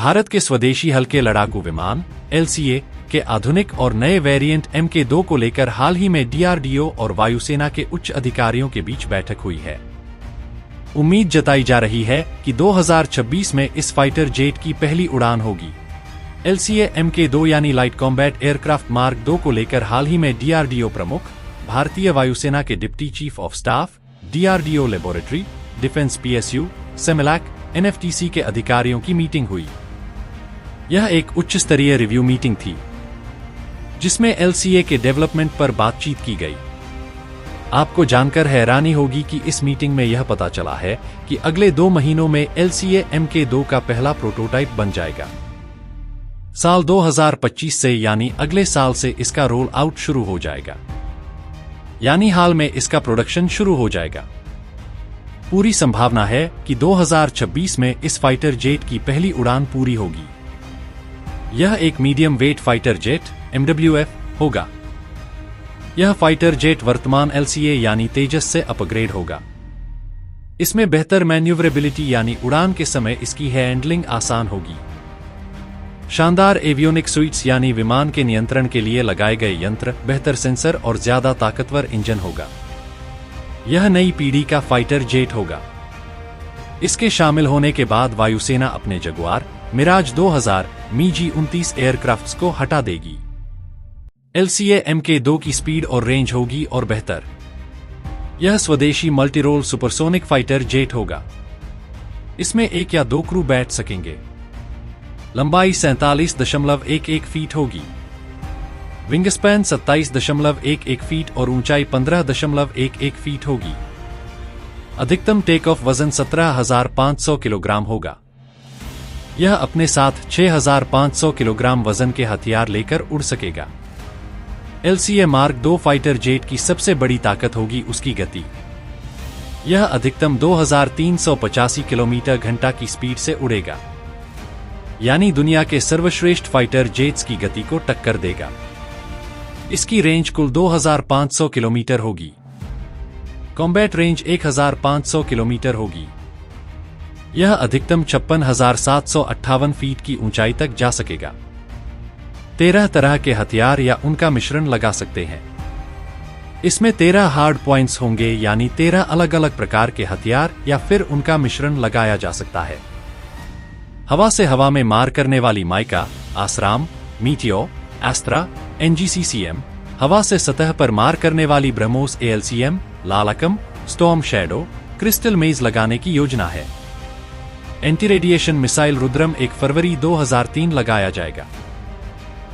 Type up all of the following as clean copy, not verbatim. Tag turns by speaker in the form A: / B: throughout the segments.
A: भारत के स्वदेशी हल्के लड़ाकू विमान LCA के आधुनिक और नए वेरिएंट MK2 को लेकर हाल ही में DRDO और वायुसेना के उच्च अधिकारियों के बीच बैठक हुई है। उम्मीद जताई जा रही है कि 2026 में इस फाइटर जेट की पहली उड़ान होगी। LCA MK2 यानी लाइट कॉम्बैट एयरक्राफ्ट मार्क 2 को लेकर हाल ही में DRDO प्रमुख, भारतीय वायुसेना के deputy chief of staff, DRDO laboratory, defence PSU, सेमिलैक, NFTC के अधिकारियों की मीटिंग हुई। यह एक उच्च स्तरीय रिव्यू मीटिंग थी जिसमें LCA के डेवलपमेंट पर बातचीत की गई। आपको जानकर हैरानी होगी कि इस मीटिंग में यह पता चला है कि अगले 2 महीनों में LCA MK2 का पहला प्रोटोटाइप बन जाएगा। साल 2025 से यानी अगले साल से इसका रोल आउट शुरू हो जाएगा, यानी हाल में इसका प्रोडक्शन शुरू हो जाएगा। पूरी संभावना है कि 2026 में इस फाइटर जेट की पहली उड़ान पूरी होगी। यह एक medium wait fighter jet MWF होगा। यह फाइटर जेट वर्तमान LCA यानी तेजस से अपग्रेड होगा। इसमें बेहतर मैन्यूवरेबिलिटी यानी उड़ान के समय इसकी हैंडलिंग आसान होगी। शानदार एवियोनिक सुइट्स यानी विमान के नियंत्रण के लिए लगाए गए यंत्र, बेहतर सेंसर और ज्यादा ताकतवर इंजन होगा। यह नई पीढ़ी का फाइटर जेट होगा। इसके शामिल होने के बाद वायुसेना अपने जगुआर, मिराज 2000, MiG-29 एयरक्राफ्ट्स को हटा देगी। LCA MK2 की स्पीड और रेंज होगी और बेहतर। यह स्वदेशी मल्टीरोल सुपरसोनिक फाइटर जेट होगा। इसमें 1 या 2 क्रू बैठ सकेंगे। लंबाई 47.11 फीट होगी। विंगस्पैन 27.11 फीट और ऊंचाई 15.11 फीट होगी। अधिकतम टेक ऑफ वजन 17,500 किलोग्राम होगा। यह अपने साथ 6,500 किलोग्राम वजन के हथियार लेकर उड़ सकेगा। LCA मार्क 2 फाइटर जेट की सबसे बड़ी ताकत होगी उसकी गति। यह अधिकतम 2,385 किलोमीटर घंटा की स्पीड से उड़ेगा, यानी दुनिया के सर्वश्रेष्ठ फाइटर जेट्स की गति को टक्कर देगा। इसकी रेंज कुल 2,500 किलोमीटर होगी। कॉम्बैट रेंज 1,500 किलोमीटर होगी। यह अधिकतम 56,758 फीट की ऊंचाई तक जा सकेगा। 13 तरह के हथियार या उनका मिश्रण लगा सकते हैं। इसमें 13 हार्ड पॉइंट्स होंगे, यानी 13 अलग अलग प्रकार के हथियार या फिर उनका मिश्रण लगाया जा सकता है। हवा से हवा में मार करने वाली MICA, ASRAAM, Meteor, Astra, NGCCM, हवा से सतह पर मार करने वाली ब्रह्मोस ALCM, लालकम, स्टॉर्म शैडो, क्रिस्टल मेज लगाने की योजना है। एंटी रेडिएशन मिसाइल रुद्रम 1 फरवरी 2003 लगाया जाएगा।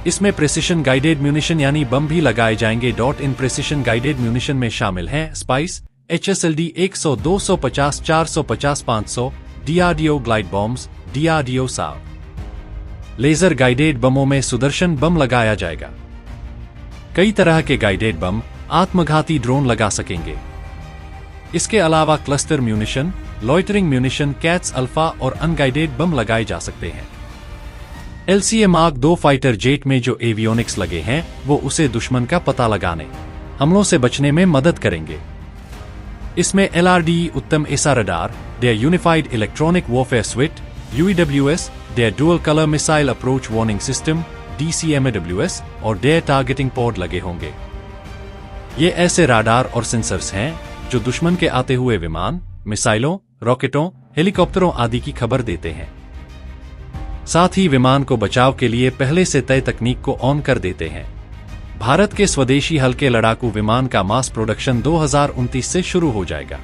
A: इसमें प्रेसिशन गाइडेड म्यूनिशन यानी बम भी लगाए जाएंगे। इन प्रेसिशन गाइडेड म्यूनिशन में शामिल हैं Spice, HSLD 100, 250, 450, 500, DRDO glide bombs, DRDO साव। लेजर गाइडेड बमों में सुदर्शन बम लगाया जाएगा। कई तरह के गाइडेड बम, आत्मघाती ड्रोन लगा सकेंगे। इसके अलावा cluster munition, loitering munition, cats alpha और अनगाइडेड बम लगाए जा सकते हैं। LCA मार्क 2 फाइटर जेट में जो एवियोनिक्स लगे हैं वो उसे दुश्मन का पता लगाने, हमलों से बचने में मदद करेंगे। इसमें LRDE Uttam AESA radar, there unified electronic warfare suite, UEWS, there dual colour missile approach warning system, DCMAWS और देयर टारगेटिंग पॉड लगे होंगे। ये ऐसे राडार और सेंसर्स हैं जो दुश्मन के आते हुए विमान, मिसाइलों, रॉकेटों, हेलीकॉप्टरों आदि की खबर देते हैं। साथ ही विमान को बचाव के लिए पहले से तय तकनीक को ऑन कर देते हैं। भारत के स्वदेशी हल्के लड़ाकू विमान का मास प्रोडक्शन 2029 से शुरू हो जाएगा।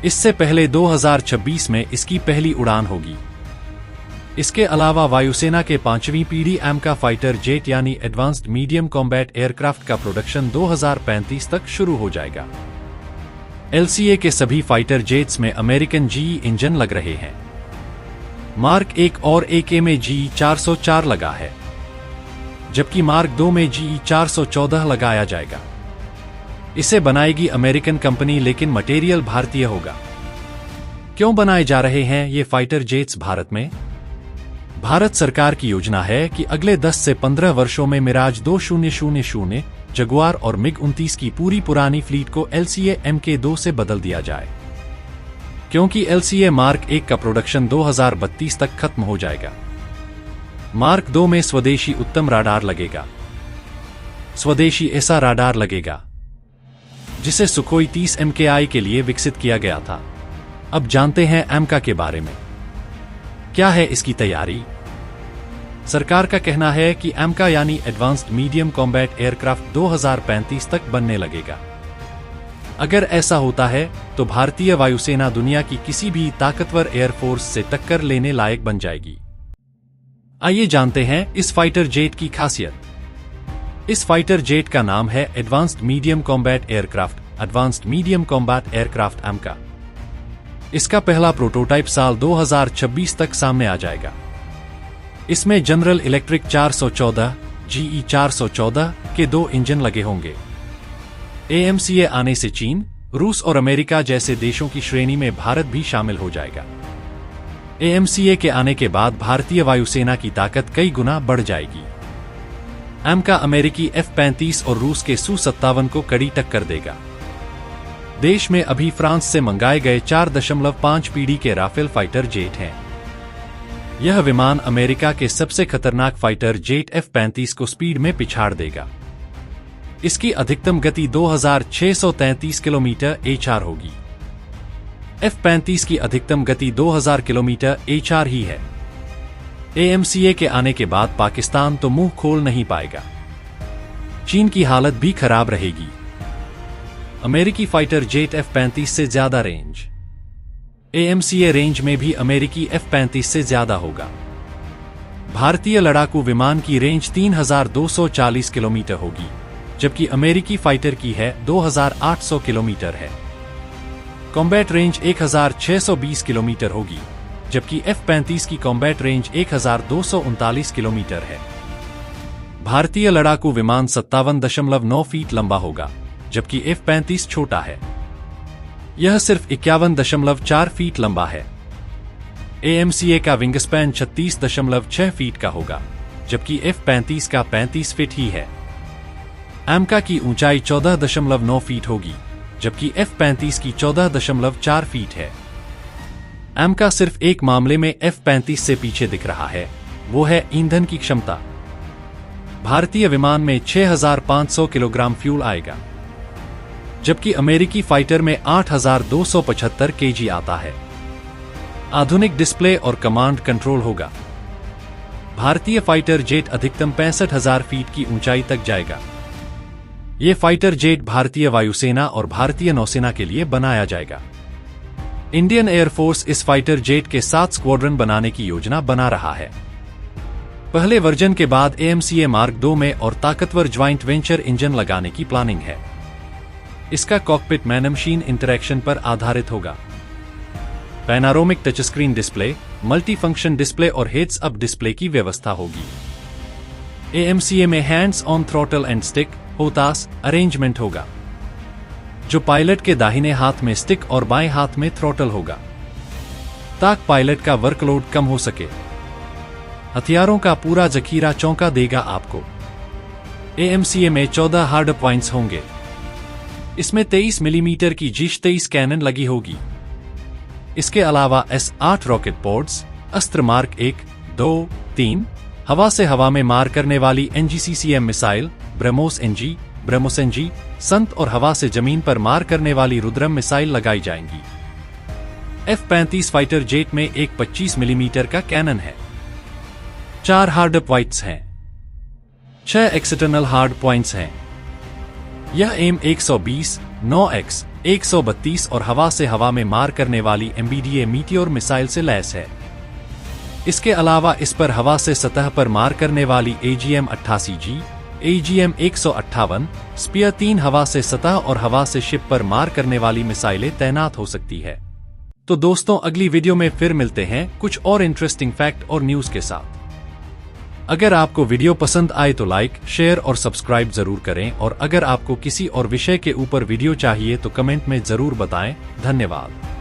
A: इससे पहले 2026 में इसकी पहली उड़ान होगी। इसके अलावा वायुसेना के 5वीं पीढ़ी AMCA फाइटर जेट यानी एडवांस्ड मीडियम कॉम्बैट एयरक्राफ्ट का प्रोडक्शन 2035 तक शुरू हो जाएगा। LCA के सभी फाइटर जेट्स में अमेरिकन GE इंजन लग रहे हैं। मार्क 1 और AK में GE 404 लगा है, जबकि मार्क 2 में GE 414 लगाया जाएगा। इसे बनाएगी अमेरिकन कंपनी, लेकिन मटेरियल भारतीय होगा। क्यों बनाए जा रहे हैं ये फाइटर जेट्स भारत में? भारत सरकार की योजना है कि अगले 10 से 15 वर्षों में मिराज 2000, जगुआर और MiG-29 की पूरी पुरानी फ्लीट को LCA MK2 से बदल दिया जाए। क्योंकि LCA मार्क 1 का प्रोडक्शन 2032 तक खत्म हो जाएगा। मार्क 2 में स्वदेशी उत्तम राडार लगेगा। स्वदेशी ऐसा राडार लगेगा जिसे सुखोई 30 MKI के लिए विकसित किया गया था। अब जानते हैं AMCA के बारे में। क्या है इसकी तैयारी? सरकार का कहना है कि AMCA यानी एडवांस्ड मीडियम कॉम्बैट एयरक्राफ्ट 2035 तक बनने लगेगा। अगर ऐसा होता है तो भारतीय वायुसेना दुनिया की किसी भी ताकतवर एयरफोर्स से टक्कर लेने लायक बन जाएगी। आइए जानते हैं इस फाइटर जेट की खासियत। इस फाइटर जेट का नाम है advanced medium combat aircraft, advanced medium combat aircraft AMCA। इसका पहला प्रोटोटाइप साल 2026 तक सामने आ जाएगा। इसमें जनरल इलेक्ट्रिक 414, GE 414 के 2 इंजन लगे होंगे। AMCA आने से चीन, रूस और अमेरिका जैसे देशों की श्रेणी में भारत भी शामिल हो जाएगा। AMCA के आने के बाद भारतीय वायुसेना की ताकत कई गुना बढ़ जाएगी। AMCA अमेरिकी F-35 और रूस के Su-57 को कड़ी टक्कर देगा। देश में अभी फ्रांस से मंगाए गए 4.5 पीढ़ी के राफेल फाइटर जेट हैं। यह विमान अमेरिका के सबसे खतरनाक फाइटर जेट F-35 को स्पीड में पिछाड़ देगा। इसकी अधिकतम गति 2633 किलोमीटर HR होगी। F-35 की अधिकतम गति 2000 किलोमीटर HR ही है। AMCA के आने के बाद पाकिस्तान तो मुंह खोल नहीं पाएगा। चीन की हालत भी खराब रहेगी। अमेरिकी फाइटर जेट F-35 से ज्यादा रेंज। AMCA रेंज में भी अमेरिकी F-35 से ज्यादा होगा। भारतीय लड़ाकू विमान की रेंज 3240 किलोमीटर होगी, जबकि अमेरिकी फाइटर की है 2800 किलोमीटर है। कॉम्बैट रेंज 1620 किलोमीटर होगी, जबकि F-35 की कॉम्बैट रेंज 1239 किलोमीटर है। भारतीय लड़ाकू विमान 57.9 फीट लंबा होगा, जबकि F-35 छोटा है। यह सिर्फ 51.4 फीट लंबा है। AMCA का विंग स्पैन 36.6 फीट का होगा, जबकि F-35 का 35 फीट ही है। AMCA की ऊंचाई 14.9 फीट होगी, जबकि F-35 की 14.4 फीट है। AMCA सिर्फ एक मामले में F-35 से पीछे दिख रहा है, वो है ईंधन की क्षमता। भारतीय विमान में 6500 किलोग्राम फ्यूल आएगा, जबकि अमेरिकी फाइटर में 8275 kg आता है। आधुनिक डिस्प्ले और कमांड कंट्रोल होगा। भारतीय फाइटर जेट अधिकतम 65,000 फीट की ऊंचाई तक जाएगा। ये फाइटर जेट भारतीय वायुसेना और भारतीय नौसेना के लिए बनाया जाएगा। इंडियन एयरफोर्स इस फाइटर जेट के 7 स्क्वाड्रन बनाने की योजना बना रहा है। पहले वर्जन के बाद AMCA मार्क 2 में और ताकतवर ज्वाइंट वेंचर इंजन लगाने की प्लानिंग है। इसका कॉकपिट मैन मशीन इंटरैक्शन पर आधारित होगा। Panoramic touch screen display, multi function display और हेड्स अप डिस्प्ले की व्यवस्था होगी। AMCA में hands on throttle and stick होतास अरेंजमेंट होगा, जो पायलट के दाहिने हाथ में स्टिक और बाएं हाथ में थ्रॉटल होगा, ताकि पायलट का वर्कलोड कम हो सके। हथियारों का पूरा जखीरा चौंका देगा आपको। AMCA में 14 हार्ड पॉइंट्स होंगे। इसमें 23 मिलीमीटर की G23 कैनन लगी होगी। इसके अलावा S8 रॉकेट पोर्ट्स, अस्त्र मार्क 1, 2, 3, हवा से हवा में मार करने वाली NGCCM missile, BrahMos NG, BrahMos NG, संत और हवा से जमीन पर मार करने वाली रुद्रम मिसाइल लगाई जाएंगी। F-35 फाइटर जेट में एक 25 मिलीमीटर का कैनन है। 4 हार्ड पॉइंट्स हैं। 6 एक्सटर्नल हार्ड पॉइंट्स हैं। यह M120, 9X, 132 और हवा से हवा में मार करने वाली MBDA मीटियोर मिसाइल से लैस है। इसके अलावा इस पर हवा से सतह पर मार करने वाली AGM-88G, AGM-158, स्पीयर 3 हवा से सतह और हवा से शिप पर मार करने वाली मिसाइलें तैनात हो सकती है। तो दोस्तों, अगली वीडियो में फिर मिलते हैं कुछ और इंटरेस्टिंग फैक्ट और न्यूज के साथ। अगर आपको वीडियो पसंद आए तो लाइक, शेयर और सब्सक्राइब जरूर करें, और अगर आपको किसी और विषय के ऊपर वीडियो चाहिए तो कमेंट में जरूर बताएं। धन्यवाद।